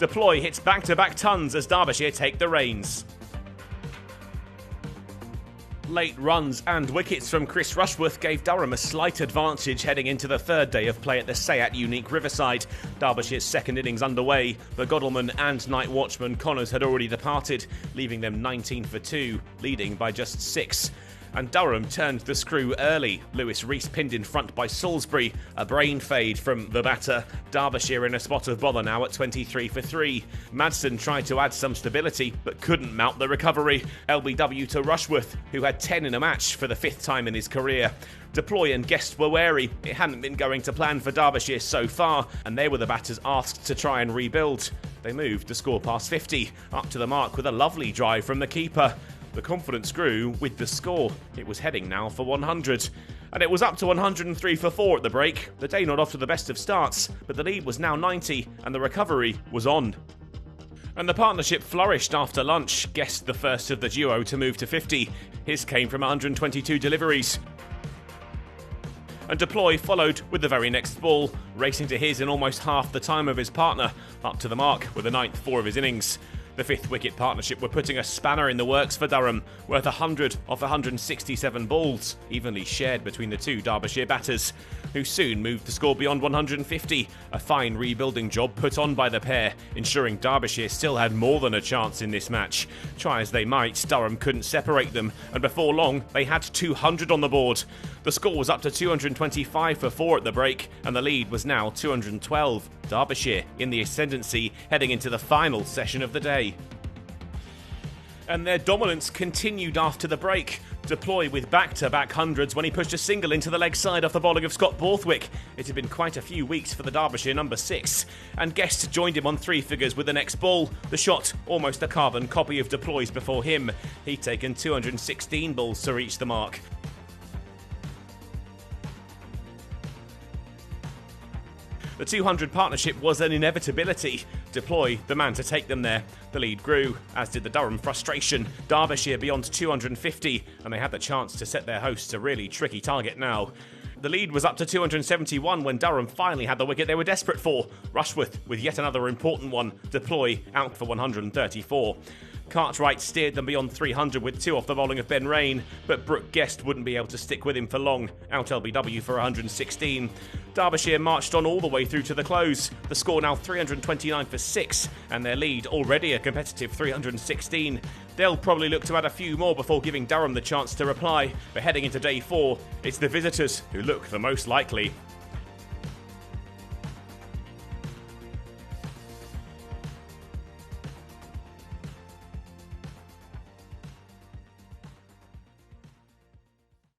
Plooy hits back-to-back tons as Derbyshire take the reins. Late runs and wickets from Chris Rushworth gave Durham a slight advantage heading into the third day of play at the Sayat Unique Riverside. Derbyshire's second innings underway, but Godalming and night watchman Connors had already departed, leaving them 19 for 2, leading by just 6. And Durham turned the screw early. Leus pinned in front by Salisbury, a brain fade from the batter. Derbyshire in a spot of bother now at 23 for 3. Madsen tried to add some stability, but couldn't mount the recovery. LBW to Rushworth, who had 10 in a match for the 5th time in his career. Plooy and Guest were wary. It hadn't been going to plan for Derbyshire so far, and they were the batters asked to try and rebuild. They moved the score past 50, up to the mark with a lovely drive from the keeper. The confidence grew with the score. It was heading now for 100. And it was up to 103 for 4 at the break. The day not off to the best of starts, but the lead was now 90 and the recovery was on. And the partnership flourished after lunch. Guest the first of the duo to move to 50. His came from 122 deliveries. And Plooy followed with the very next ball, racing to his in almost half the time of his partner, up to the mark with the 9th 4 of his innings. The 5th wicket partnership were putting a spanner in the works for Durham, worth 100 off 167 balls, evenly shared between the two Derbyshire batters, who soon moved the score beyond 150, a fine rebuilding job put on by the pair, ensuring Derbyshire still had more than a chance in this match. Try as they might, Durham couldn't separate them, and before long they had 200 on the board. The score was up to 225 for 4 at the break, and the lead was now 212. Derbyshire in the ascendancy heading into the final session of the day. And their dominance continued after the break. Plooy with back-to-back hundreds when he pushed a single into the leg side off the bowling of Scott Borthwick. It had been quite a few weeks for the Derbyshire number 6, and Guest joined him on 3 figures with the next ball. The shot, almost a carbon copy of Plooy's before him. He'd taken 216 balls to reach the mark. The 200 partnership was an inevitability. Plooy, the man to take them there. The lead grew, as did the Durham frustration. Derbyshire beyond 250, and they had the chance to set their hosts a really tricky target now. The lead was up to 271 when Durham finally had the wicket they were desperate for. Rushworth with yet another important one. Plooy out for 134. Cartwright steered them beyond 300 with 2 off the bowling of Ben Rain, but Brooke Guest wouldn't be able to stick with him for long, out LBW for 116. Derbyshire marched on all the way through to the close. The score now 329 for 6, and their lead already a competitive 316. They'll probably look to add a few more before giving Durham the chance to reply, but heading into day 4, it's the visitors who look the most likely.